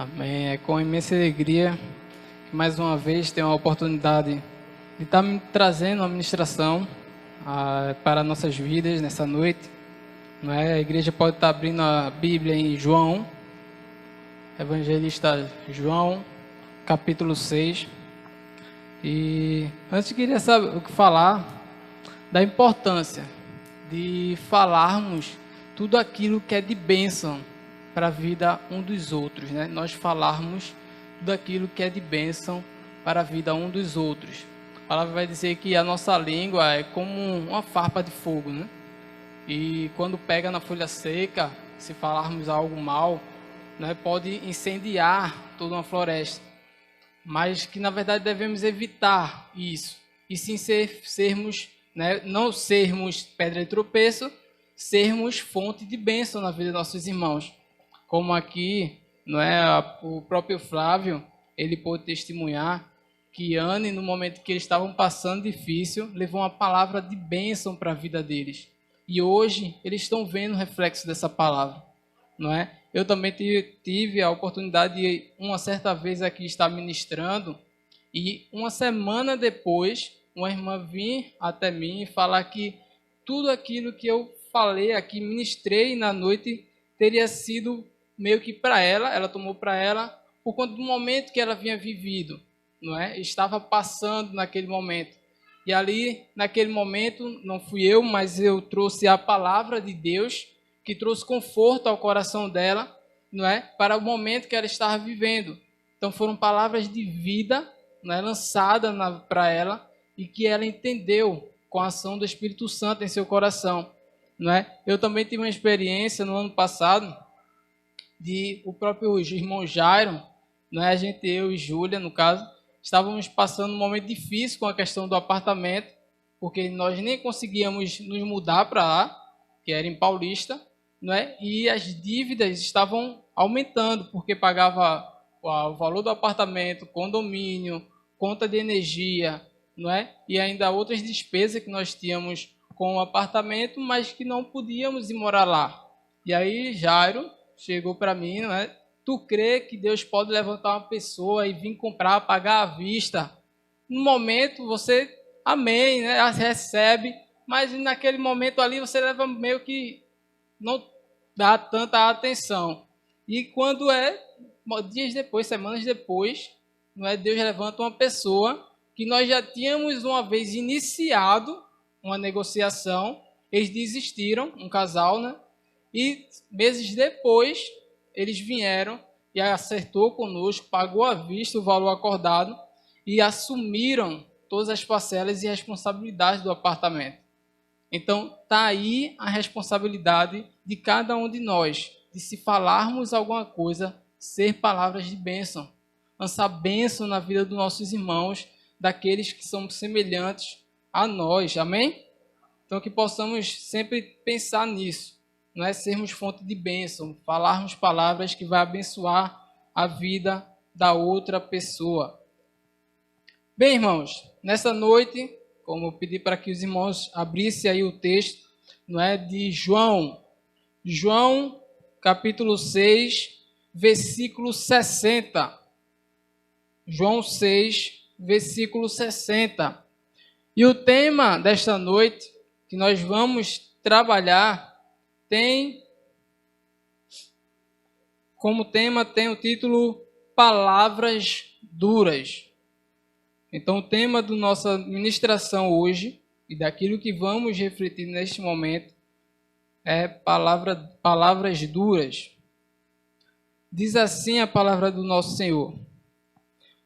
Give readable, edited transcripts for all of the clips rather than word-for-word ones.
Amém. É com imensa alegria que mais uma vez tenho a oportunidade de estar me trazendo uma ministração para nossas vidas nessa noite. Não é? A igreja pode estar abrindo a Bíblia em João, Evangelista João, capítulo 6. E antes eu queria falar da importância de falarmos tudo aquilo que é de bênção para a vida um dos outros, né? Nós falarmos tudo aquilo que é de bênção para a vida um dos outros. A palavra vai dizer que a nossa língua é como uma farpa de fogo, né? E quando pega na folha seca, se falarmos algo mal, né, pode incendiar toda uma floresta. Mas que na verdade devemos evitar isso. E sim sermos, né, não sermos pedra de tropeço, sermos fonte de bênção na vida dos nossos irmãos. Como aqui, não é, o próprio Flávio, ele pôde testemunhar que Anne, no momento que eles estavam passando difícil, levou uma palavra de bênção para a vida deles. E hoje eles estão vendo o reflexo dessa palavra, não é? Eu também tive a oportunidade de, uma certa vez aqui, estar ministrando, e uma semana depois, uma irmã vir até mim e falar que tudo aquilo que eu falei aqui, ministrei na noite, teria sido meio que para ela tomou para ela, por conta do momento que ela vinha vivido, não é? Estava passando naquele momento. E ali, naquele momento, não fui eu, mas eu trouxe a palavra de Deus, que trouxe conforto ao coração dela, não é? Para o momento que ela estava vivendo. Então foram palavras de vida, não é? Lançadas para ela, e que ela entendeu com a ação do Espírito Santo em seu coração, não é? Eu também tive uma experiência no ano passado, de o próprio irmão Jairo, não é? Eu e Júlia, no caso, estávamos passando um momento difícil com a questão do apartamento, porque nós nem conseguíamos nos mudar para lá, que era em Paulista, não é? E as dívidas estavam aumentando, porque pagava o valor do apartamento, condomínio, conta de energia, não é? E ainda outras despesas que nós tínhamos com o apartamento, mas que não podíamos ir morar lá. E aí Jairo chegou para mim, não é? Tu crê que Deus pode levantar uma pessoa e vir comprar, pagar à vista? No momento você, amém, né? Recebe, mas naquele momento ali você leva meio que não dá tanta atenção. E quando dias depois, semanas depois, não é? Deus levanta uma pessoa que nós já tínhamos uma vez iniciado uma negociação, eles desistiram, um casal, né? E meses depois, eles vieram e acertou conosco, pagou à vista o valor acordado e assumiram todas as parcelas e responsabilidades do apartamento. Então, está aí a responsabilidade de cada um de nós, de se falarmos alguma coisa, ser palavras de bênção, lançar bênção na vida dos nossos irmãos, daqueles que são semelhantes a nós, amém? Então, que possamos sempre pensar nisso. Não é sermos fonte de bênção, falarmos palavras que vão abençoar a vida da outra pessoa. Bem, irmãos, nessa noite, como eu pedi para que os irmãos abrissem aí o texto, não é, de João, capítulo 6, versículo 60. João 6, versículo 60. E o tema desta noite, que nós vamos trabalhar, tem como tema o título Palavras Duras. Então o tema da nossa ministração hoje e daquilo que vamos refletir neste momento é palavras duras. Diz assim a palavra do nosso Senhor: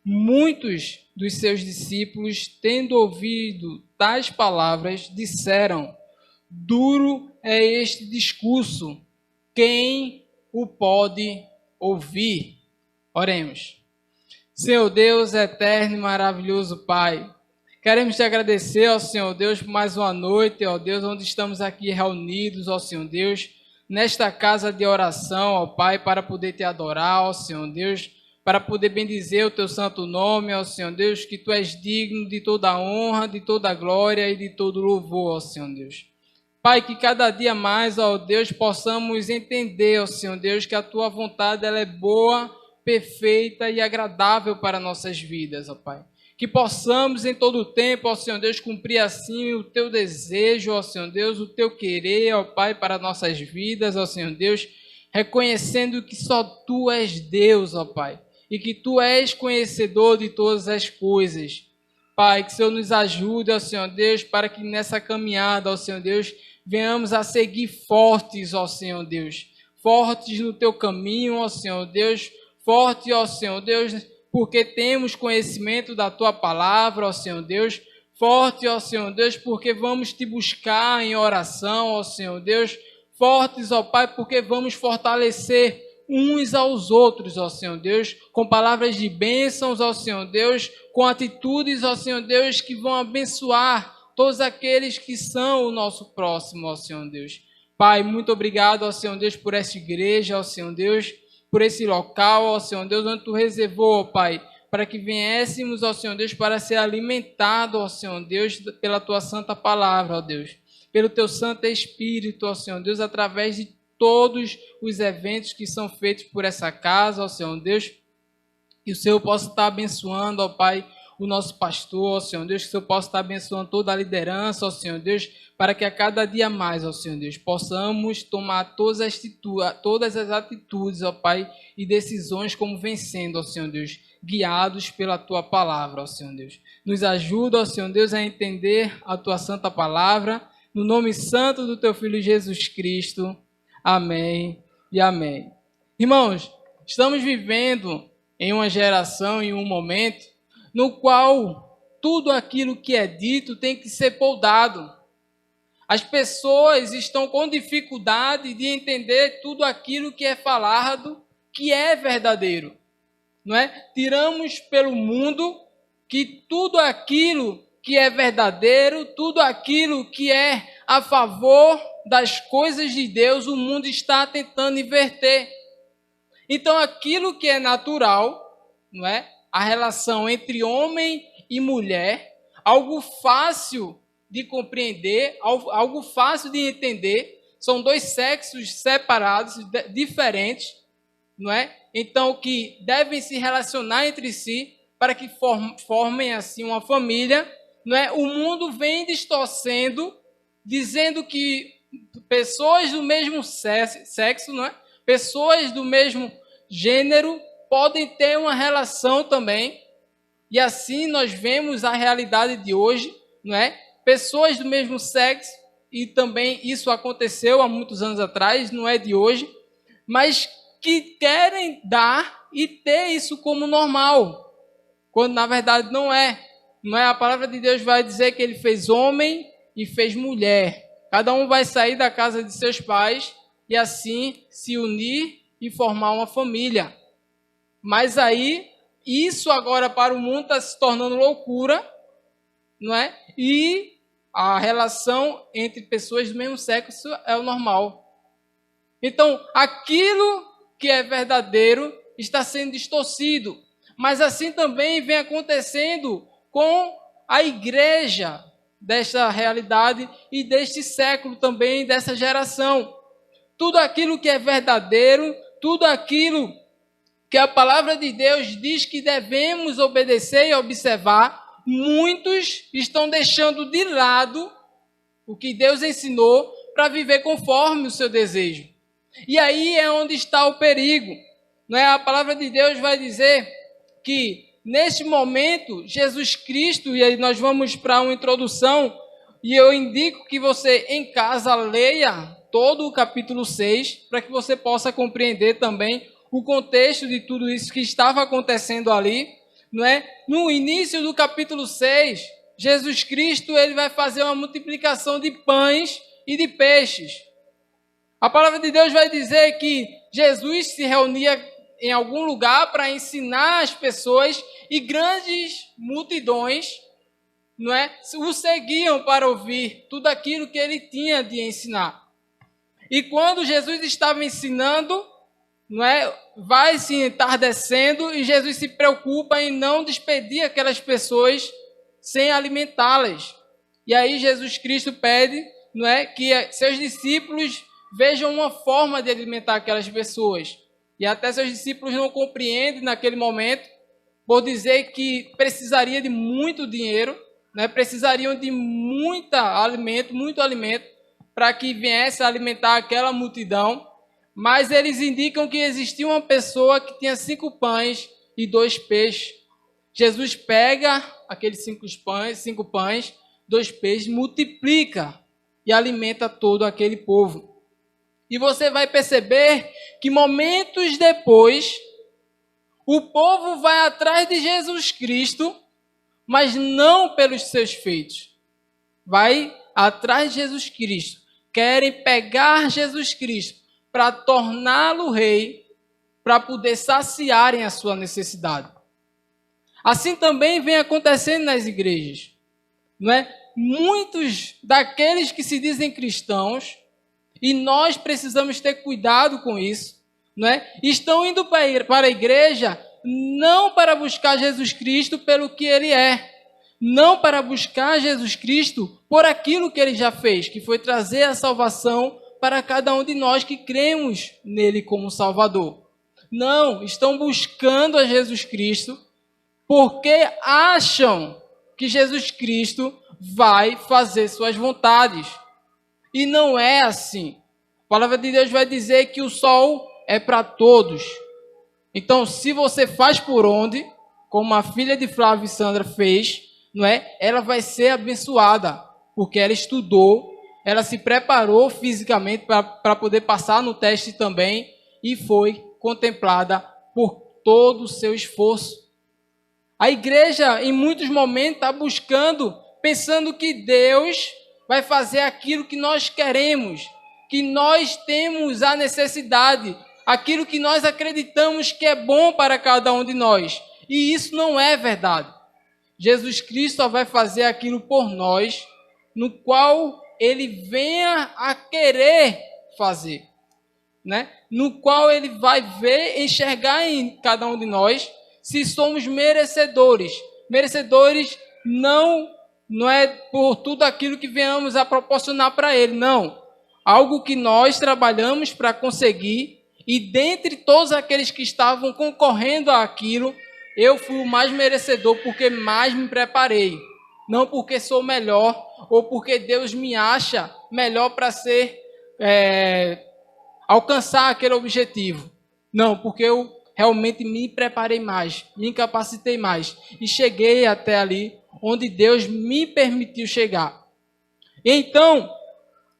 muitos dos seus discípulos, tendo ouvido tais palavras, disseram: duro é este discurso, quem o pode ouvir? Oremos. Senhor Deus, eterno e maravilhoso Pai, queremos te agradecer, ó Senhor Deus, por mais uma noite, ó Deus, onde estamos aqui reunidos, ó Senhor Deus, nesta casa de oração, ó Pai, para poder te adorar, ó Senhor Deus, para poder bendizer o teu santo nome, ó Senhor Deus, que tu és digno de toda a honra, de toda a glória e de todo louvor, ó Senhor Deus. Pai, que cada dia mais, ó Deus, possamos entender, ó Senhor Deus, que a tua vontade ela é boa, perfeita e agradável para nossas vidas, ó Pai. Que possamos em todo o tempo, ó Senhor Deus, cumprir assim o Teu desejo, ó Senhor Deus, o Teu querer, ó Pai, para nossas vidas, ó Senhor Deus, reconhecendo que só Tu és Deus, ó Pai, e que Tu és conhecedor de todas as coisas. Pai, que o Senhor nos ajude, ó Senhor Deus, para que nessa caminhada, ó Senhor Deus, venhamos a seguir fortes, ó Senhor Deus, fortes no Teu caminho, ó Senhor Deus, forte, ó Senhor Deus, porque temos conhecimento da Tua palavra, ó Senhor Deus, forte, ó Senhor Deus, porque vamos Te buscar em oração, ó Senhor Deus, fortes, ó Pai, porque vamos fortalecer uns aos outros, ó Senhor Deus, com palavras de bênçãos, ó Senhor Deus, com atitudes, ó Senhor Deus, que vão abençoar todos aqueles que são o nosso próximo, ó Senhor Deus. Pai, muito obrigado, ó Senhor Deus, por esta igreja, ó Senhor Deus, por esse local, ó Senhor Deus, onde Tu reservou, ó Pai, para que viéssemos, ó Senhor Deus, para ser alimentado, ó Senhor Deus, pela Tua santa palavra, ó Deus, pelo Teu Santo Espírito, ó Senhor Deus, através de todos os eventos que são feitos por essa casa, ó Senhor Deus, que o Senhor possa estar abençoando, ó Pai, o nosso pastor, ó Senhor Deus, que o Senhor possa estar abençoando toda a liderança, ó Senhor Deus, para que a cada dia mais, ó Senhor Deus, possamos tomar todas as atitudes, ó Pai, e decisões como vencendo, ó Senhor Deus, guiados pela Tua palavra, ó Senhor Deus. Nos ajuda, ó Senhor Deus, a entender a Tua santa palavra, no nome santo do Teu Filho Jesus Cristo. Amém e amém. Irmãos, estamos vivendo em uma geração, em um momento, no qual tudo aquilo que é dito tem que ser poldado. As pessoas estão com dificuldade de entender tudo aquilo que é falado, que é verdadeiro. Não é? Tiramos pelo mundo que tudo aquilo que é verdadeiro, tudo aquilo que é a favor das coisas de Deus, o mundo está tentando inverter. Então, aquilo que é natural, não é? A relação entre homem e mulher, algo fácil de compreender, algo fácil de entender, são dois sexos separados, diferentes, não é? Então, que devem se relacionar entre si para que formem assim uma família, não é? O mundo vem distorcendo, dizendo que pessoas do mesmo sexo, não é? Pessoas do mesmo gênero podem ter uma relação também. E assim nós vemos a realidade de hoje, não é? Pessoas do mesmo sexo, e também isso aconteceu há muitos anos atrás, não é de hoje, mas que querem dar e ter isso como normal, quando na verdade não é. Não é? A palavra de Deus vai dizer que Ele fez homem e fez mulher. Cada um vai sair da casa de seus pais e assim se unir e formar uma família. Mas aí, isso agora para o mundo está se tornando loucura, não é? E a relação entre pessoas do mesmo sexo é o normal. Então, aquilo que é verdadeiro está sendo distorcido. Mas assim também vem acontecendo com a igreja desta realidade e deste século também, dessa geração. Tudo aquilo que é verdadeiro, tudo aquilo que a palavra de Deus diz que devemos obedecer e observar, muitos estão deixando de lado o que Deus ensinou para viver conforme o seu desejo. E aí é onde está o perigo. Não é? A palavra de Deus vai dizer que, neste momento, Jesus Cristo, e aí nós vamos para uma introdução, e eu indico que você em casa leia todo o capítulo 6, para que você possa compreender também o contexto de tudo isso que estava acontecendo ali, não é? No início do capítulo 6, Jesus Cristo ele vai fazer uma multiplicação de pães e de peixes. A palavra de Deus vai dizer que Jesus se reunia em algum lugar para ensinar as pessoas e grandes multidões, não é? O seguiam para ouvir tudo aquilo que ele tinha de ensinar. E quando Jesus estava ensinando, não é? Vai se entardecendo e Jesus se preocupa em não despedir aquelas pessoas sem alimentá-las. E aí Jesus Cristo pede, não é, que seus discípulos vejam uma forma de alimentar aquelas pessoas. e até seus discípulos não compreendem naquele momento, por dizer que precisaria de muito dinheiro, né? Precisariam de muito alimento, para que viesse a alimentar aquela multidão. Mas eles indicam que existia uma pessoa que tinha 5 pães e 2 peixes. Jesus pega aqueles 5 pães, 2 peixes, multiplica e alimenta todo aquele povo. E você vai perceber que momentos depois, o povo vai atrás de Jesus Cristo, mas não pelos seus feitos. Vai atrás de Jesus Cristo. Querem pegar Jesus Cristo para torná-lo rei, para poder saciarem a sua necessidade. Assim também vem acontecendo nas igrejas, não é? Muitos daqueles que se dizem cristãos, e nós precisamos ter cuidado com isso, não é? Estão indo para a igreja não para buscar Jesus Cristo pelo que ele é, não para buscar Jesus Cristo por aquilo que ele já fez, que foi trazer a salvação para cada um de nós que cremos nele como Salvador. Não, estão buscando a Jesus Cristo porque acham que Jesus Cristo vai fazer suas vontades. E não é assim. A palavra de Deus vai dizer que o sol é para todos. Então, se você faz por onde, como a filha de Flávio e Sandra fez, não é? Ela vai ser abençoada, porque ela estudou, ela se preparou fisicamente para poder passar no teste também e foi contemplada por todo o seu esforço. A igreja, em muitos momentos, está buscando, pensando que Deus vai fazer aquilo que nós queremos, que nós temos a necessidade, aquilo que nós acreditamos que é bom para cada um de nós. E isso não é verdade. Jesus Cristo só vai fazer aquilo por nós, no qual ele venha a querer fazer, né? No qual ele vai ver, enxergar em cada um de nós se somos merecedores. Merecedores não é por tudo aquilo que venhamos a proporcionar para ele, não. Algo que nós trabalhamos para conseguir, e dentre todos aqueles que estavam concorrendo àquilo, eu fui o mais merecedor porque mais me preparei. Não porque sou melhor ou porque Deus me acha melhor para alcançar aquele objetivo. Não, porque eu realmente me preparei mais, me capacitei mais e cheguei até ali onde Deus me permitiu chegar. Então,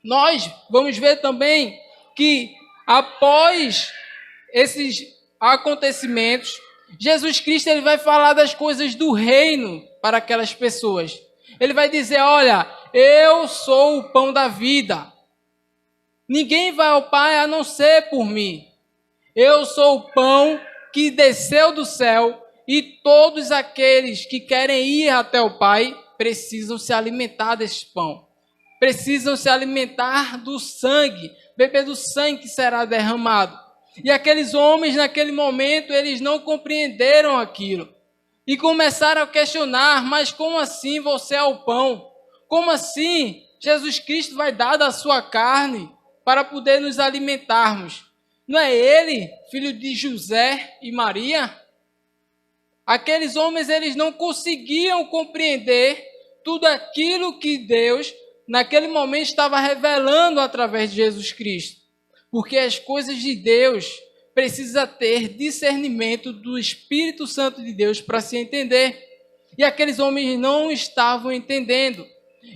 nós vamos ver também que após esses acontecimentos, Jesus Cristo ele vai falar das coisas do reino para aquelas pessoas. Ele vai dizer, olha, eu sou o pão da vida. Ninguém vai ao Pai a não ser por mim. Eu sou o pão que desceu do céu e todos aqueles que querem ir até o Pai precisam se alimentar desse pão. Precisam se alimentar do sangue, beber do sangue que será derramado. E aqueles homens, naquele momento, eles não compreenderam aquilo. E começaram a questionar, mas como assim você é o pão? Como assim Jesus Cristo vai dar da sua carne para poder nos alimentarmos? Não é ele, filho de José e Maria? Aqueles homens, eles não conseguiam compreender tudo aquilo que Deus, naquele momento, estava revelando através de Jesus Cristo. Porque as coisas de Deus precisam ter discernimento do Espírito Santo de Deus para se entender. E aqueles homens não estavam entendendo.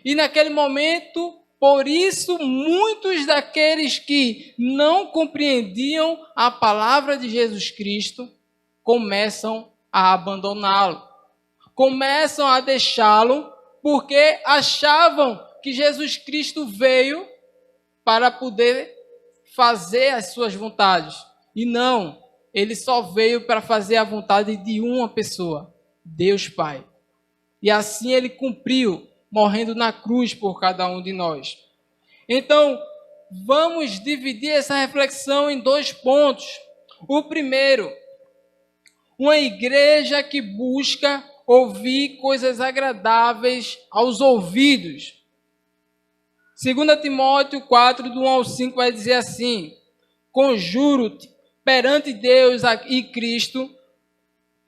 E naquele momento, por isso, muitos daqueles que não compreendiam a palavra de Jesus Cristo começam a abandoná-lo. Começam a deixá-lo porque achavam que Jesus Cristo veio para poder fazer as suas vontades. E não, ele só veio para fazer a vontade de uma pessoa, Deus Pai. E assim ele cumpriu, morrendo na cruz por cada um de nós. Então, vamos dividir essa reflexão em 2 pontos. O primeiro, uma igreja que busca ouvir coisas agradáveis aos ouvidos. 2 Timóteo 4, do 1 ao 5, vai dizer assim: conjuro-te, perante Deus e Cristo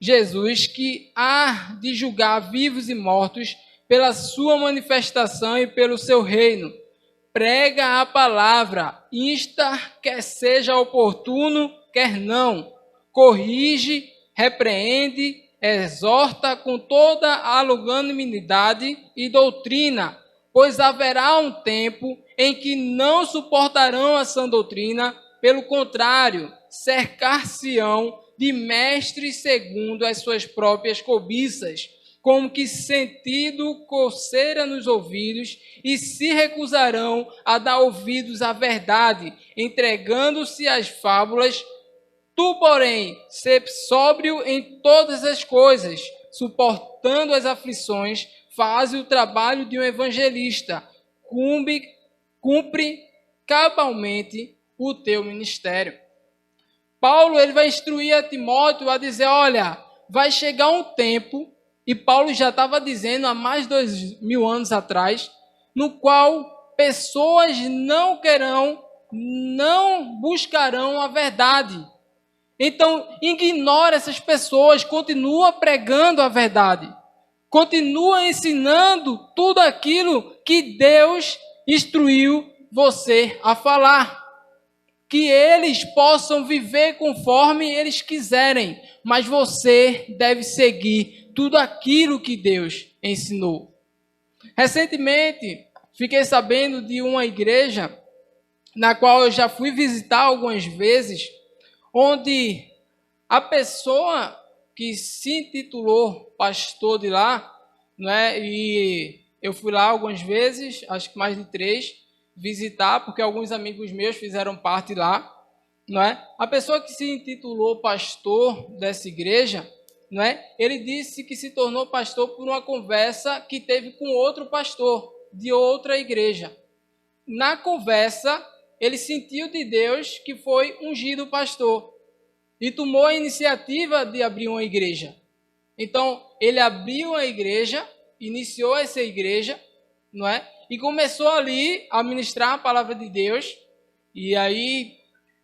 Jesus, que há de julgar vivos e mortos pela sua manifestação e pelo seu reino. Prega a palavra, insta, quer seja oportuno, quer não. Corrige, repreende, exorta com toda a longanimidade e doutrina, pois haverá um tempo em que não suportarão a sã doutrina, pelo contrário, cercar-se-ão de mestres segundo as suas próprias cobiças, como que sentindo coceira nos ouvidos, e se recusarão a dar ouvidos à verdade, entregando-se às fábulas. Tu, porém, ser sóbrio em todas as coisas, suportando as aflições, faz o trabalho de um evangelista, cumpre cabalmente o teu ministério. Paulo ele vai instruir a Timóteo a dizer, olha, vai chegar um tempo, e Paulo já estava dizendo há mais de 2000 anos atrás, no qual pessoas não buscarão a verdade. Então, ignora essas pessoas, continua pregando a verdade. Continua ensinando tudo aquilo que Deus instruiu você a falar. Que eles possam viver conforme eles quiserem, mas você deve seguir tudo aquilo que Deus ensinou. Recentemente, fiquei sabendo de uma igreja, na qual eu já fui visitar algumas vezes, onde a pessoa que se intitulou pastor de lá, né, e eu fui lá algumas vezes, acho que mais de 3, visitar, porque alguns amigos meus fizeram parte lá, não é? A pessoa que se intitulou pastor dessa igreja, não é? Ele disse que se tornou pastor por uma conversa que teve com outro pastor de outra igreja. Na conversa, ele sentiu de Deus que foi ungido pastor e tomou a iniciativa de abrir uma igreja. Então, ele abriu a igreja, iniciou essa igreja, não é? E começou ali a ministrar a palavra de Deus. E aí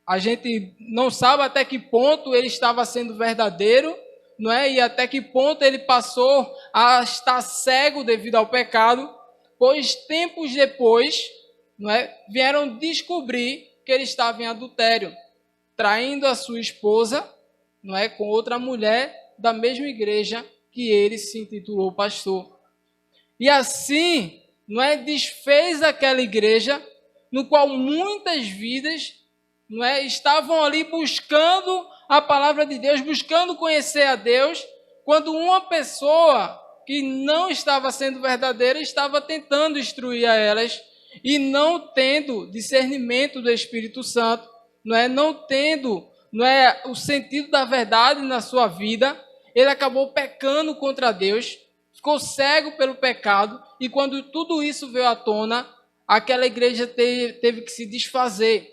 a gente não sabe até que ponto ele estava sendo verdadeiro, não é? E até que ponto ele passou a estar cego devido ao pecado, pois tempos depois, não é? Vieram descobrir que ele estava em adultério, traindo a sua esposa, não é? Com outra mulher da mesma igreja que ele se intitulou pastor. E assim, não é, desfez aquela igreja no qual muitas vidas, não é, estavam ali buscando a palavra de Deus, buscando conhecer a Deus, quando uma pessoa que não estava sendo verdadeira estava tentando instruir a elas e não tendo discernimento do Espírito Santo, não tendo o sentido da verdade na sua vida, ele acabou pecando contra Deus, ficou cego pelo pecado, e quando tudo isso veio à tona, aquela igreja teve que se desfazer.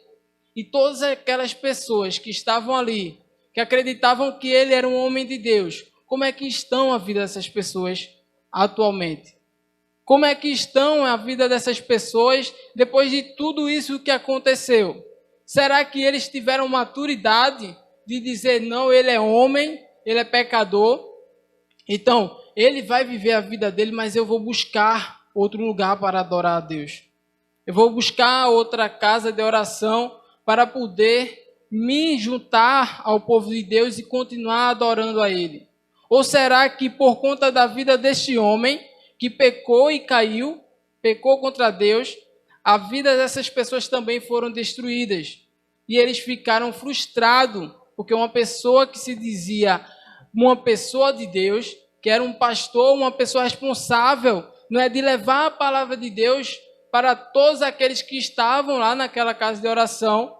E todas aquelas pessoas que estavam ali, que acreditavam que ele era um homem de Deus, como é que estão a vida dessas pessoas atualmente? Como é que estão a vida dessas pessoas depois de tudo isso que aconteceu? Será que eles tiveram maturidade de dizer, não, ele é homem, ele é pecador, então ele vai viver a vida dele, mas eu vou buscar outro lugar para adorar a Deus. Eu vou buscar outra casa de oração para poder me juntar ao povo de Deus e continuar adorando a Ele. Ou será que por conta da vida deste homem que pecou e caiu, pecou contra Deus, a vida dessas pessoas também foram destruídas? E eles ficaram frustrados, porque uma pessoa que se dizia uma pessoa de Deus, que era um pastor, uma pessoa responsável, não é, de levar a palavra de Deus para todos aqueles que estavam lá naquela casa de oração,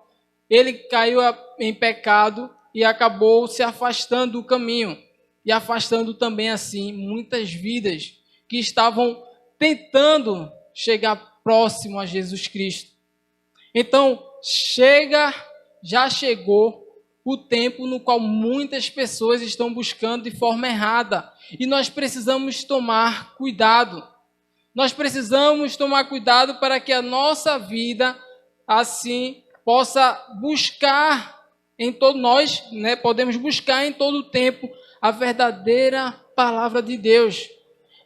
ele caiu em pecado e acabou se afastando do caminho, e afastando também assim muitas vidas que estavam tentando chegar próximo a Jesus Cristo. Então, já chegou o tempo no qual muitas pessoas estão buscando de forma errada. E nós precisamos tomar cuidado. Nós precisamos tomar cuidado para que a nossa vida, assim, possa buscar Nós, né, podemos buscar em todo o tempo a verdadeira palavra de Deus,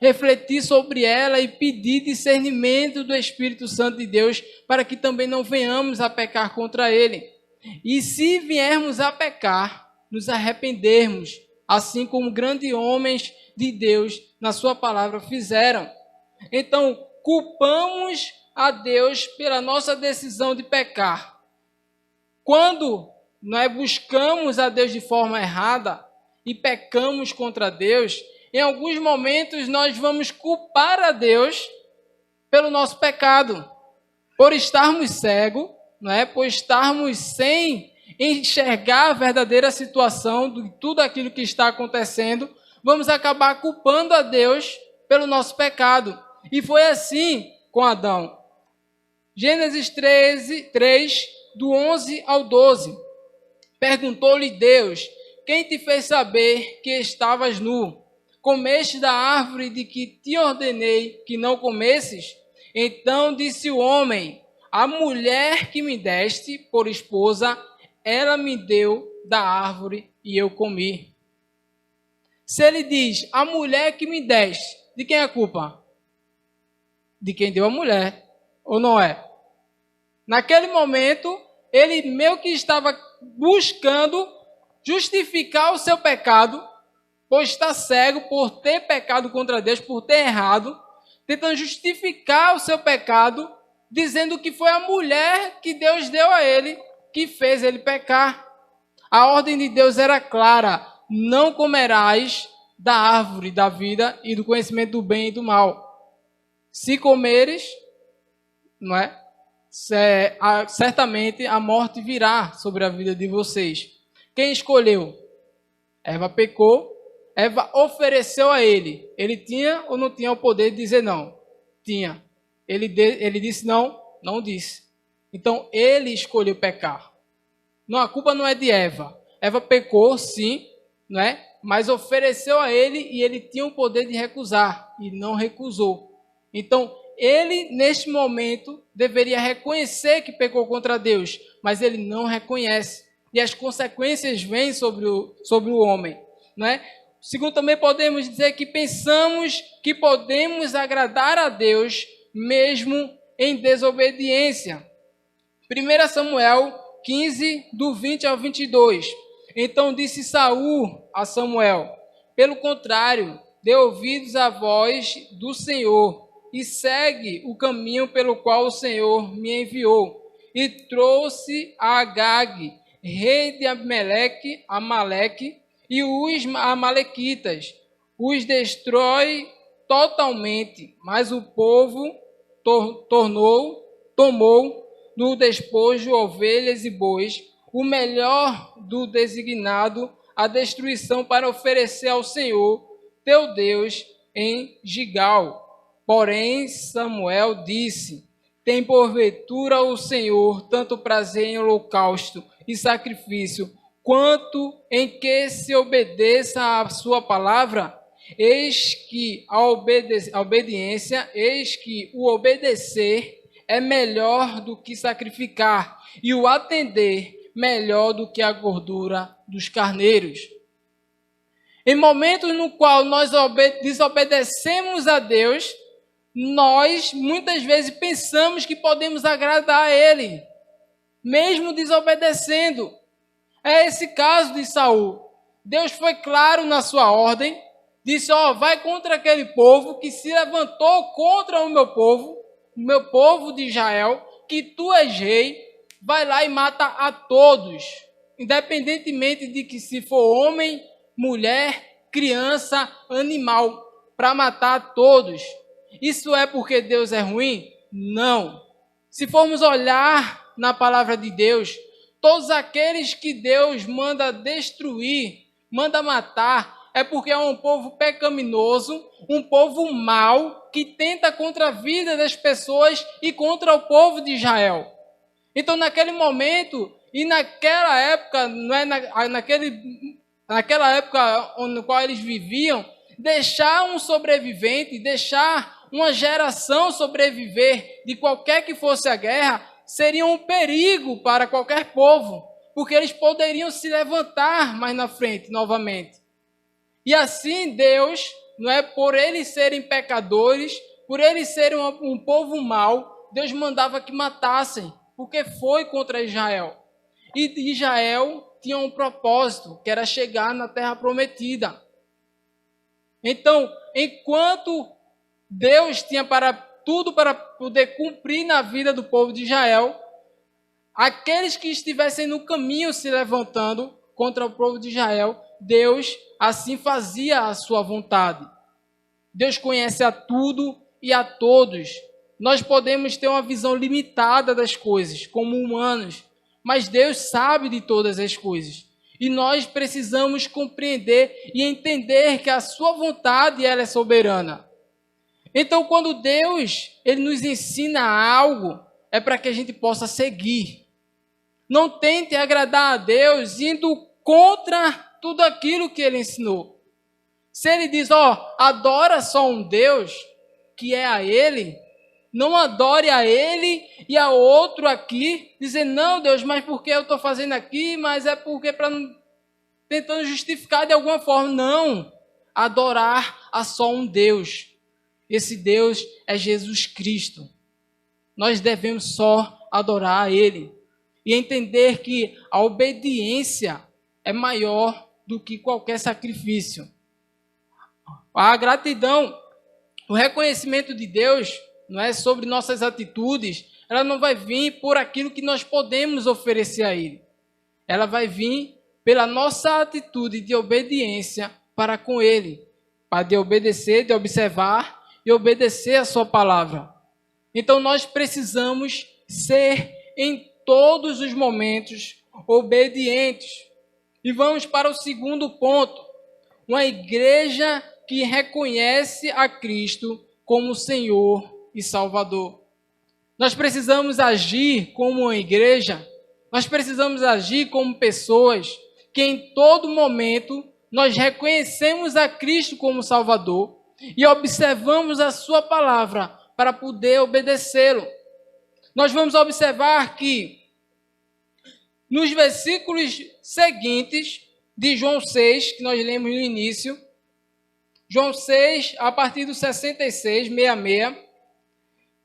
refletir sobre ela e pedir discernimento do Espírito Santo de Deus para que também não venhamos a pecar contra ele. E se viermos a pecar, nos arrependermos, assim como grandes homens de Deus na sua palavra fizeram. Então, culpamos a Deus pela nossa decisão de pecar. Quando nós buscamos a Deus de forma errada e pecamos contra Deus, em alguns momentos nós vamos culpar a Deus pelo nosso pecado, por estarmos cegos, não é? Por estarmos sem enxergar a verdadeira situação de tudo aquilo que está acontecendo, vamos acabar culpando a Deus pelo nosso pecado. E foi assim com Adão. Gênesis 3, do 11 ao 12. Perguntou-lhe Deus: quem te fez saber que estavas nu? Comeste da árvore de que te ordenei que não comesses? Então disse o homem: a mulher que me deste por esposa, ela me deu da árvore e eu comi. Se ele diz, a mulher que me deste, de quem é a culpa? De quem deu a mulher, ou não é? Naquele momento, ele meio que estava buscando justificar o seu pecado, por estar cego, por ter pecado contra Deus, por ter errado, tentando justificar o seu pecado, dizendo que foi a mulher que Deus deu a ele, que fez ele pecar. A ordem de Deus era clara: não comerás da árvore da vida e do conhecimento do bem e do mal. Se comeres, não é? Certamente a morte virá sobre a vida de vocês. Quem escolheu? Eva pecou, Eva ofereceu a ele. Ele tinha ou não tinha o poder de dizer não? Tinha. Ele disse não? Não disse. Então ele escolheu pecar. Não, a culpa não é de Eva. Eva pecou, sim, não é? Mas ofereceu a ele e ele tinha o poder de recusar e não recusou. Então ele, neste momento, deveria reconhecer que pecou contra Deus, mas ele não reconhece. E as consequências vêm sobre o homem, não é? Segundo, também podemos dizer que pensamos que podemos agradar a Deus mesmo em desobediência. 1 Samuel 15, do 20 ao 22. Então disse Saul a Samuel: pelo contrário, dê ouvidos à voz do Senhor e segue o caminho pelo qual o Senhor me enviou. E trouxe a Agag, rei de Amaleque, e os amalequitas. Os destrói totalmente, mas o povo tomou no despojo ovelhas e bois, o melhor do designado a destruição para oferecer ao Senhor, teu Deus, em Gigal. Porém, Samuel disse: tem porventura o Senhor tanto prazer em holocausto e sacrifício, quanto em que se obedeça a sua palavra? Eis que a obediência, eis que o obedecer é melhor do que sacrificar, e o atender melhor do que a gordura dos carneiros. Em momentos no qual nós desobedecemos a Deus, nós muitas vezes pensamos que podemos agradar a Ele, mesmo desobedecendo. É esse caso de Saul. Deus foi claro na sua ordem, disse: vai contra aquele povo que se levantou contra o meu povo de Israel, que tu és rei, vai lá e mata a todos, independentemente de que se for homem, mulher, criança, animal, para matar a todos. Isso é porque Deus é ruim? Não. Se formos olhar na palavra de Deus, todos aqueles que Deus manda destruir, manda matar, é porque é um povo pecaminoso, um povo mau, que tenta contra a vida das pessoas e contra o povo de Israel. Então, naquele momento e naquela época, não é naquela época no qual eles viviam, deixar um sobrevivente, deixar uma geração sobreviver de qualquer que fosse a guerra, seria um perigo para qualquer povo, porque eles poderiam se levantar mais na frente novamente. E assim Deus, não é, por eles serem pecadores, por eles serem um povo mau, Deus mandava que matassem, porque foi contra Israel. E Israel tinha um propósito, que era chegar na terra prometida. Então, enquanto Deus tinha tudo para poder cumprir na vida do povo de Israel, aqueles que estivessem no caminho se levantando contra o povo de Israel, Deus assim fazia a sua vontade. Deus conhece a tudo e a todos. Nós podemos ter uma visão limitada das coisas, como humanos, mas Deus sabe de todas as coisas. E nós precisamos compreender e entender que a sua vontade ela é soberana. Então, quando Deus ele nos ensina algo, é para que a gente possa seguir. Não tente agradar a Deus indo contra tudo aquilo que Ele ensinou. Se Ele diz, adora só um Deus, que é a Ele, não adore a Ele e a outro aqui, dizer, não Deus, mas por que eu estou fazendo aqui, mas é porque tentando justificar de alguma forma. Não, adorar a só um Deus. Esse Deus é Jesus Cristo. Nós devemos só adorar a Ele. E entender que a obediência é maior do que qualquer sacrifício. A gratidão, o reconhecimento de Deus, não é sobre nossas atitudes, ela não vai vir por aquilo que nós podemos oferecer a Ele. Ela vai vir pela nossa atitude de obediência para com Ele, para de obedecer, de observar e obedecer a sua palavra. Então nós precisamos ser em todos os momentos obedientes. E vamos para o segundo ponto. Uma igreja que reconhece a Cristo como Senhor e Salvador. Nós precisamos agir como uma igreja, nós precisamos agir como pessoas que em todo momento nós reconhecemos a Cristo como Salvador e observamos a sua palavra para poder obedecê-lo. Nós vamos observar que nos versículos seguintes de João 6, que nós lemos no início, João 6, a partir do 66, 66,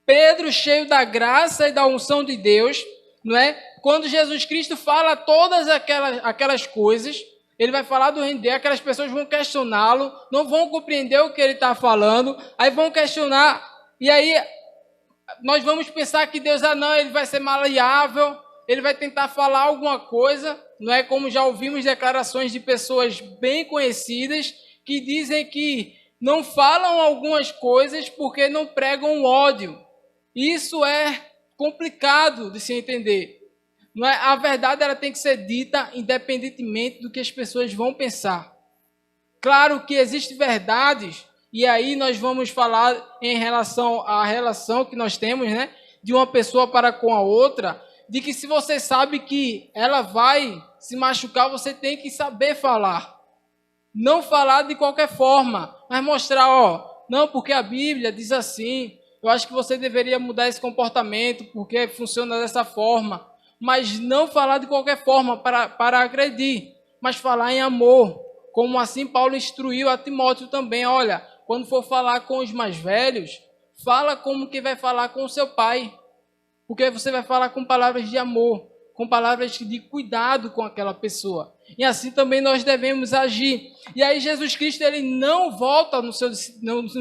Pedro, cheio da graça e da unção de Deus, não é? Quando Jesus Cristo fala todas aquelas coisas, ele vai falar do reino dele, aquelas pessoas vão questioná-lo, não vão compreender o que ele está falando, aí vão questionar, e aí nós vamos pensar que Deus, não, ele vai ser maleável, ele vai tentar falar alguma coisa, não é? Como já ouvimos declarações de pessoas bem conhecidas, que dizem que não falam algumas coisas porque não pregam o ódio. Isso é complicado de se entender. Não é? A verdade ela tem que ser dita independentemente do que as pessoas vão pensar. Claro que existem verdades, e aí nós vamos falar em relação à relação que nós temos, né, de uma pessoa para com a outra, de que se você sabe que ela vai se machucar, você tem que saber falar. Não falar de qualquer forma, mas mostrar, não, porque a Bíblia diz assim, eu acho que você deveria mudar esse comportamento, porque funciona dessa forma. Mas não falar de qualquer forma para agredir, mas falar em amor. Como assim Paulo instruiu a Timóteo também, olha, quando for falar com os mais velhos, fala como que vai falar com o seu pai. Porque você vai falar com palavras de amor, com palavras de cuidado com aquela pessoa. E assim também nós devemos agir. E aí Jesus Cristo ele não volta no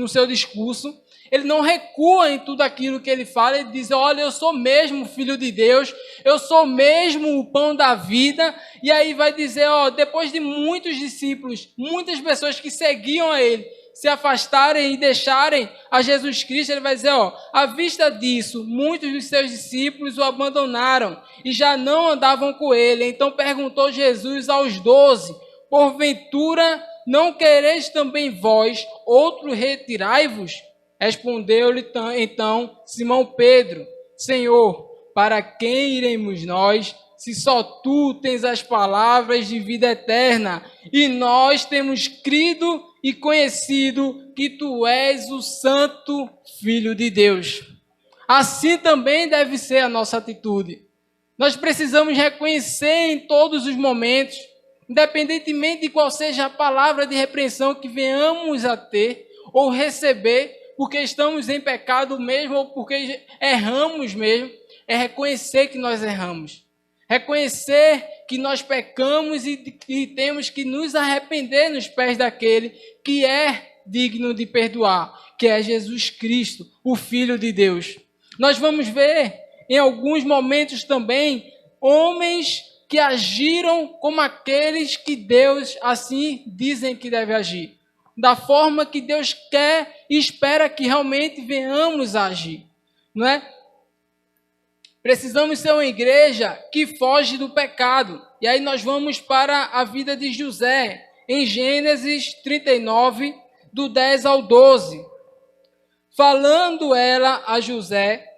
seu discurso, ele não recua em tudo aquilo que ele fala, ele diz, olha, eu sou mesmo filho de Deus, eu sou mesmo o pão da vida. E aí vai dizer, depois de muitos discípulos, muitas pessoas que seguiam a ele, se afastarem e deixarem a Jesus Cristo, ele vai dizer, à vista disso, muitos dos seus discípulos o abandonaram e já não andavam com ele. Então perguntou Jesus aos 12, porventura não quereis também vós outro retirai-vos? Respondeu-lhe então Simão Pedro, Senhor, para quem iremos nós, se só tu tens as palavras de vida eterna, e nós temos crido e conhecido que tu és o Santo Filho de Deus. Assim também deve ser a nossa atitude. Nós precisamos reconhecer em todos os momentos, independentemente de qual seja a palavra de repreensão que venhamos a ter ou receber, porque estamos em pecado mesmo ou porque erramos mesmo, é reconhecer que nós erramos. Reconhecer que nós pecamos e temos que nos arrepender nos pés daquele que é digno de perdoar, que é Jesus Cristo, o Filho de Deus. Nós vamos ver em alguns momentos também homens que agiram como aqueles que Deus assim dizem que deve agir, da forma que Deus quer e espera que realmente venhamos a agir, não é? Precisamos ser uma igreja que foge do pecado. E aí nós vamos para a vida de José, em Gênesis 39, do 10 ao 12. Falando ela a José,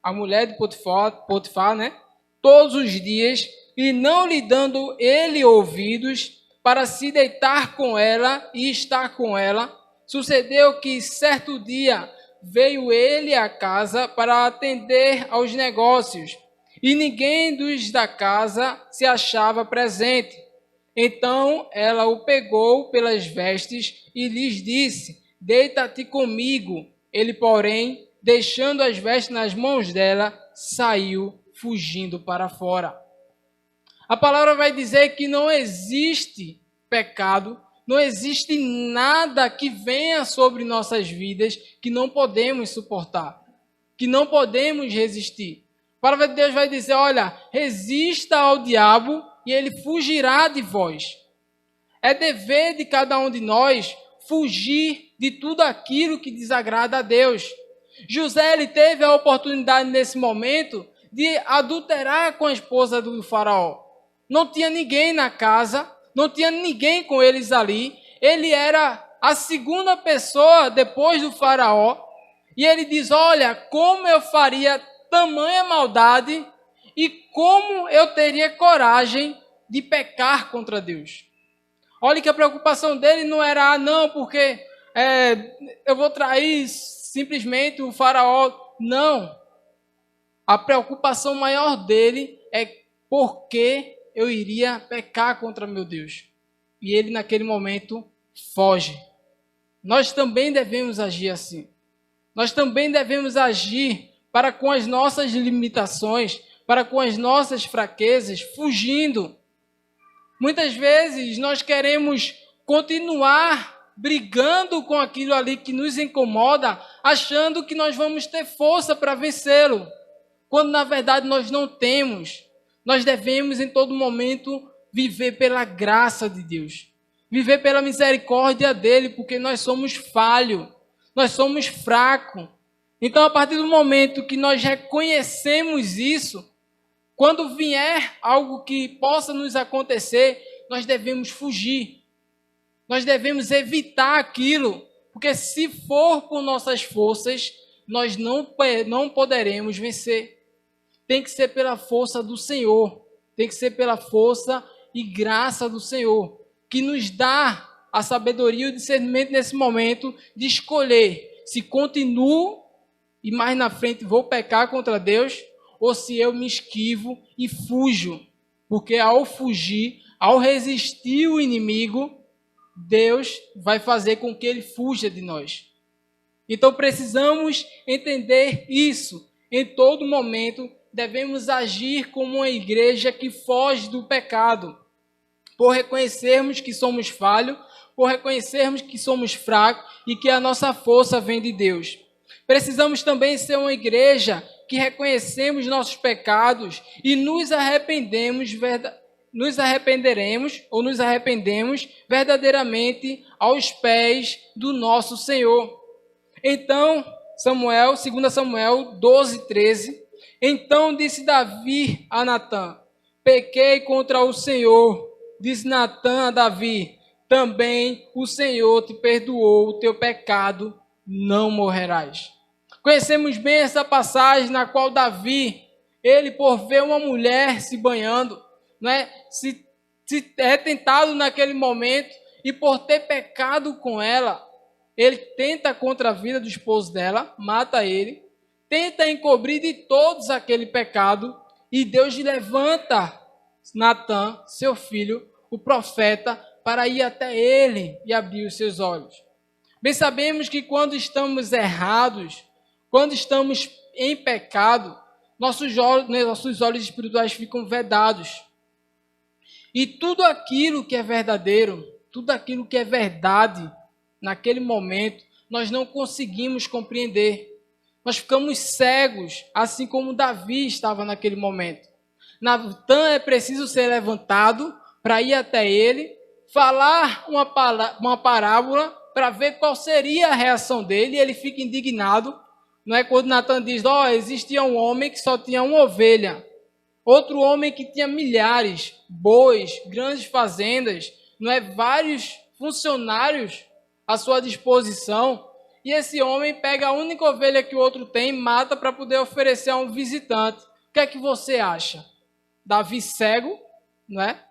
a mulher de Potifar, né? Todos os dias, e não lhe dando ele ouvidos para se deitar com ela e estar com ela, sucedeu que certo dia veio ele à casa para atender aos negócios, e ninguém dos da casa se achava presente. Então ela o pegou pelas vestes e lhes disse: deita-te comigo. Ele, porém, deixando as vestes nas mãos dela, saiu fugindo para fora. A palavra vai dizer que não existe pecado, não existe nada que venha sobre nossas vidas que não podemos suportar, que não podemos resistir. A palavra de Deus vai dizer, olha, resista ao diabo e ele fugirá de vós. É dever de cada um de nós fugir de tudo aquilo que desagrada a Deus. José, ele teve a oportunidade nesse momento de adulterar com a esposa do faraó. Não tinha ninguém na casa, não tinha ninguém com eles ali. Ele era a segunda pessoa depois do faraó. E ele diz, olha, como eu faria tamanha maldade e como eu teria coragem de pecar contra Deus. Olha que a preocupação dele não era, não, porque eu vou trair simplesmente o faraó. Não. A preocupação maior dele é porque eu iria pecar contra meu Deus. E ele, naquele momento, foge. Nós também devemos agir assim. Nós também devemos agir para com as nossas limitações, para com as nossas fraquezas, fugindo. Muitas vezes nós queremos continuar brigando com aquilo ali que nos incomoda, achando que nós vamos ter força para vencê-lo, quando na verdade nós não temos. Nós devemos em todo momento viver pela graça de Deus, viver pela misericórdia dele, porque nós somos falhos, nós somos fracos. Então, a partir do momento que nós reconhecemos isso, quando vier algo que possa nos acontecer, nós devemos fugir. Nós devemos evitar aquilo, porque se for por nossas forças, nós não poderemos vencer. Tem que ser pela força do Senhor, tem que ser pela força e graça do Senhor, que nos dá a sabedoria e o discernimento nesse momento de escolher se continuo e mais na frente vou pecar contra Deus, ou se eu me esquivo e fujo. Porque ao fugir, ao resistir o inimigo, Deus vai fazer com que ele fuja de nós. Então precisamos entender isso. Em todo momento, devemos agir como uma igreja que foge do pecado. Por reconhecermos que somos falhos, por reconhecermos que somos fracos e que a nossa força vem de Deus. Precisamos também ser uma igreja que reconhecemos nossos pecados e nos arrependemos verdadeiramente aos pés do nosso Senhor. Então, 2 Samuel 12, 13, então disse Davi a Natã, pequei contra o Senhor. Disse Natã a Davi, também o Senhor te perdoou o teu pecado, não morrerás. Conhecemos bem essa passagem na qual Davi, ele por ver uma mulher se banhando, né, se é tentado naquele momento e por ter pecado com ela, ele tenta contra a vida do esposo dela, mata ele, tenta encobrir de todos aquele pecado E Deus levanta Natã, seu filho, o profeta, para ir até ele e abrir os seus olhos. Bem sabemos que quando estamos errados, quando estamos em pecado, nossos olhos espirituais ficam vedados. E tudo aquilo que é verdadeiro, tudo aquilo que é verdade, naquele momento, nós não conseguimos compreender. Nós ficamos cegos, assim como Davi estava naquele momento. Natã é preciso ser levantado para ir até ele, falar uma parábola para ver qual seria a reação dele, e ele fica indignado. Não é quando Natã diz, existia um homem que só tinha uma ovelha, outro homem que tinha milhares, bois, grandes fazendas, não é, vários funcionários à sua disposição, e esse homem pega a única ovelha que o outro tem, mata para poder oferecer a um visitante. O que é que você acha? Davi cego, não é?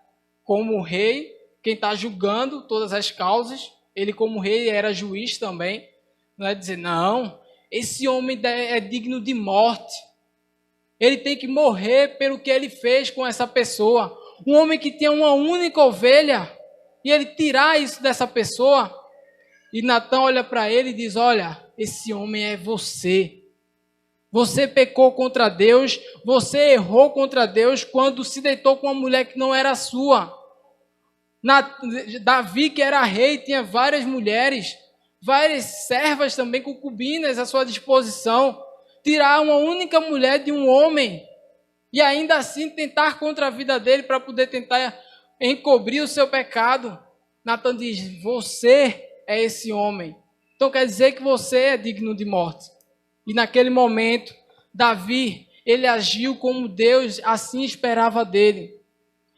Como rei, quem está julgando todas as causas, ele como rei era juiz também, não é dizer, não, esse homem é digno de morte, ele tem que morrer pelo que ele fez com essa pessoa. Um homem que tinha uma única ovelha, e ele tirar isso dessa pessoa. E Natã olha para ele e diz, olha, esse homem é você. Você pecou contra Deus, você errou contra Deus quando se deitou com uma mulher que não era sua. Davi, que era rei, tinha várias mulheres, várias servas também, concubinas à sua disposição. Tirar uma única mulher de um homem e ainda assim tentar contra a vida dele para poder tentar encobrir o seu pecado. Natã diz, você é esse homem. Então quer dizer que você é digno de morte. E naquele momento, Davi, ele agiu como Deus assim esperava dele.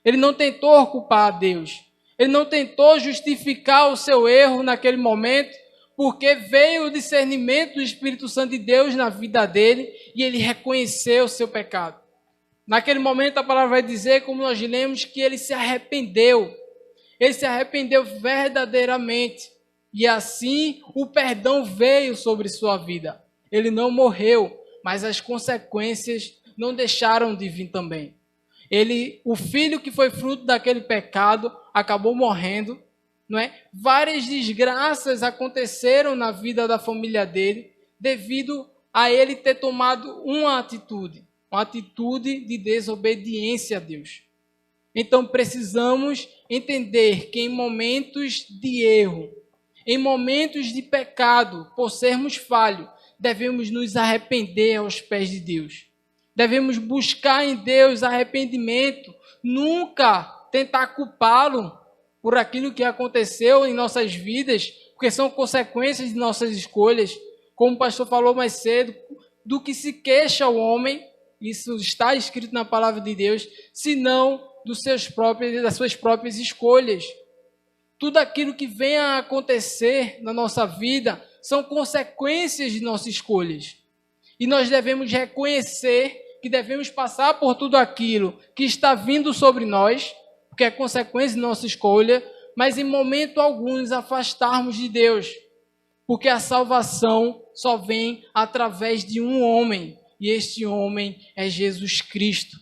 Ele não tentou culpar a Deus. Ele não tentou justificar o seu erro naquele momento, porque veio o discernimento do Espírito Santo de Deus na vida dele e ele reconheceu o seu pecado. Naquele momento a palavra vai dizer, como nós lemos, que ele se arrependeu. Ele se arrependeu verdadeiramente. E assim o perdão veio sobre sua vida. Ele não morreu, mas as consequências não deixaram de vir também. O filho que foi fruto daquele pecado acabou morrendo, não é? Várias desgraças aconteceram na vida da família dele devido a ele ter tomado uma atitude de desobediência a Deus. Então precisamos entender que em momentos de erro, em momentos de pecado, por sermos falhos, devemos nos arrepender aos pés de Deus. Devemos buscar em Deus arrependimento, nunca tentar culpá-lo por aquilo que aconteceu em nossas vidas, porque são consequências de nossas escolhas. Como o pastor falou mais cedo, do que se queixa o homem, isso está escrito na palavra de Deus, senão das suas próprias escolhas. Tudo aquilo que venha a acontecer na nossa vida são consequências de nossas escolhas. E nós devemos reconhecer que devemos passar por tudo aquilo que está vindo sobre nós, porque é consequência de nossa escolha, mas em momento algum nos afastarmos de Deus, porque a salvação só vem através de um homem, e este homem é Jesus Cristo.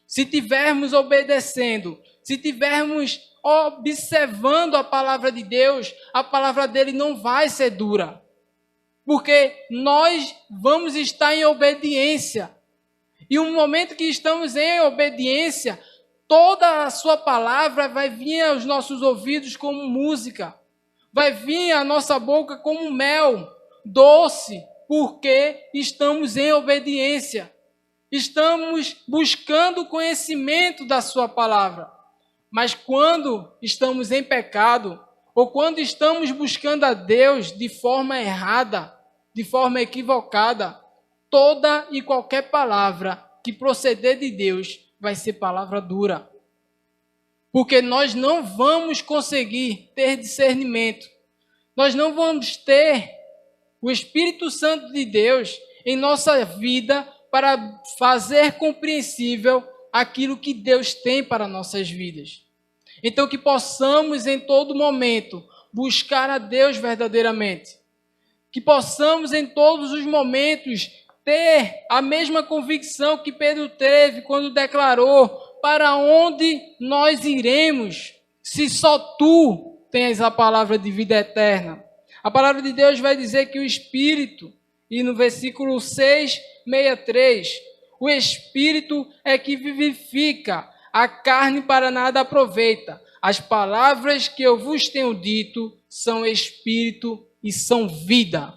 Se tivermos obedecendo, se tivermos observando a palavra de Deus, a palavra dele não vai ser dura, porque nós vamos estar em obediência. E no momento que estamos em obediência, toda a sua palavra vai vir aos nossos ouvidos como música, vai vir à nossa boca como mel doce, porque estamos em obediência. Estamos buscando o conhecimento da sua palavra. Mas quando estamos em pecado, ou quando estamos buscando a Deus de forma errada, de forma equivocada, toda e qualquer palavra que proceder de Deus vai ser palavra dura. Porque nós não vamos conseguir ter discernimento. Nós não vamos ter o Espírito Santo de Deus em nossa vida para fazer compreensível aquilo que Deus tem para nossas vidas. Então que possamos em todo momento buscar a Deus verdadeiramente. Que possamos em todos os momentos ter a mesma convicção que Pedro teve quando declarou: para onde nós iremos, se só tu tens a palavra de vida eterna? A palavra de Deus vai dizer que o Espírito, e no versículo 6:63, o Espírito é que vivifica, a carne para nada aproveita. As palavras que eu vos tenho dito são Espírito e são vida.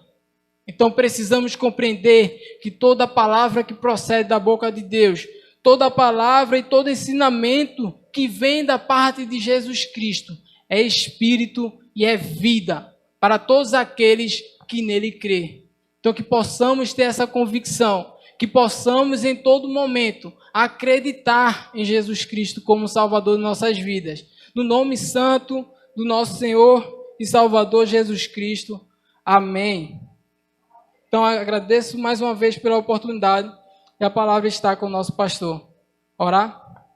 Então precisamos compreender que toda palavra que procede da boca de Deus, toda palavra e todo ensinamento que vem da parte de Jesus Cristo é Espírito e é vida para todos aqueles que nele crê. Então que possamos ter essa convicção, que possamos em todo momento acreditar em Jesus Cristo como Salvador de nossas vidas. No nome santo do nosso Senhor e Salvador Jesus Cristo. Amém. Então agradeço mais uma vez pela oportunidade e a palavra está com o nosso pastor. Orar?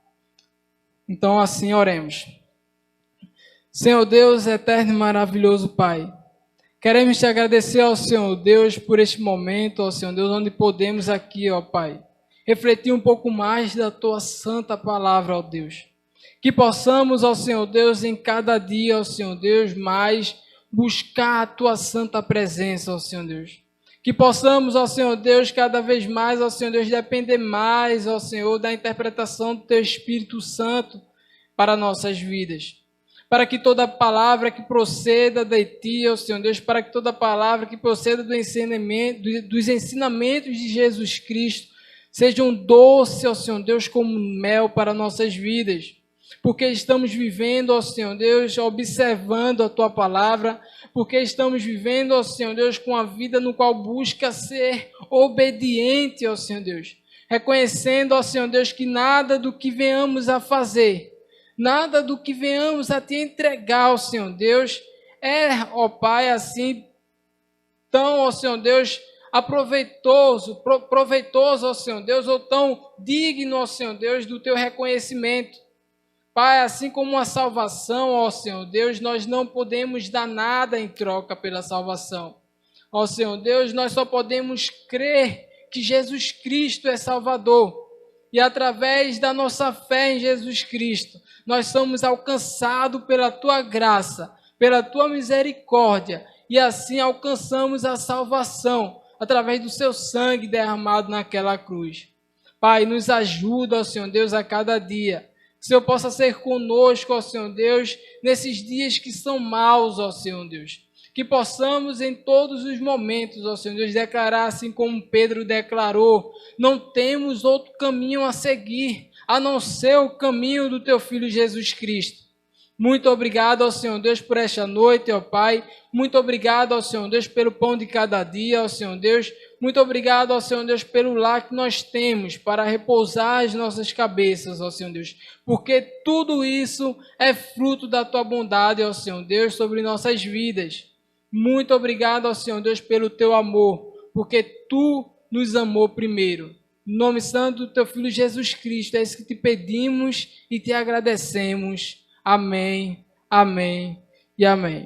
Então assim oremos. Senhor Deus, eterno e maravilhoso Pai, queremos te agradecer ao Senhor Deus por este momento, ó Senhor Deus, onde podemos aqui, ó Pai, refletir um pouco mais da Tua santa palavra, ó Deus. Que possamos, ó Senhor Deus, em cada dia, ó Senhor Deus, mais buscar a Tua santa presença, ó Senhor Deus. Que possamos, ó Senhor Deus, cada vez mais, ó Senhor Deus, depender mais, ó Senhor, da interpretação do Teu Espírito Santo para nossas vidas. Para que toda palavra que proceda de Ti, ó Senhor Deus, para que toda palavra que proceda dos ensinamentos de Jesus Cristo seja um doce, ó Senhor Deus, como mel para nossas vidas. Porque estamos vivendo, ó Senhor Deus, observando a Tua palavra, porque estamos vivendo, ó Senhor Deus, com a vida no qual busca ser obediente, ó Senhor Deus. Reconhecendo, ó Senhor Deus, que nada do que venhamos a fazer, nada do que venhamos a Te entregar, ó Senhor Deus, é, ó Pai, assim, tão, ó Senhor Deus, proveitoso, ó Senhor Deus, ou tão digno, ó Senhor Deus, do Teu reconhecimento. Pai, assim como uma salvação, ó Senhor Deus, nós não podemos dar nada em troca pela salvação. Ó Senhor Deus, nós só podemos crer que Jesus Cristo é Salvador. E através da nossa fé em Jesus Cristo, nós somos alcançados pela Tua graça, pela Tua misericórdia, e assim alcançamos a salvação através do Seu sangue derramado naquela cruz. Pai, nos ajuda, ó Senhor Deus, a cada dia. Que o Senhor possa ser conosco, ó Senhor Deus, nesses dias que são maus, ó Senhor Deus. Que possamos em todos os momentos, ó Senhor Deus, declarar assim como Pedro declarou: não temos outro caminho a seguir, a não ser o caminho do Teu Filho Jesus Cristo. Muito obrigado, ó Senhor Deus, por esta noite, ó Pai. Muito obrigado, ó Senhor Deus, pelo pão de cada dia, ó Senhor Deus. Muito obrigado, ó Senhor Deus, pelo lar que nós temos para repousar as nossas cabeças, ó Senhor Deus. Porque tudo isso é fruto da Tua bondade, ó Senhor Deus, sobre nossas vidas. Muito obrigado, ó Senhor Deus, pelo Teu amor, porque Tu nos amou primeiro. Em nome santo do Teu Filho Jesus Cristo, é isso que Te pedimos e Te agradecemos. Amém, amém e amém.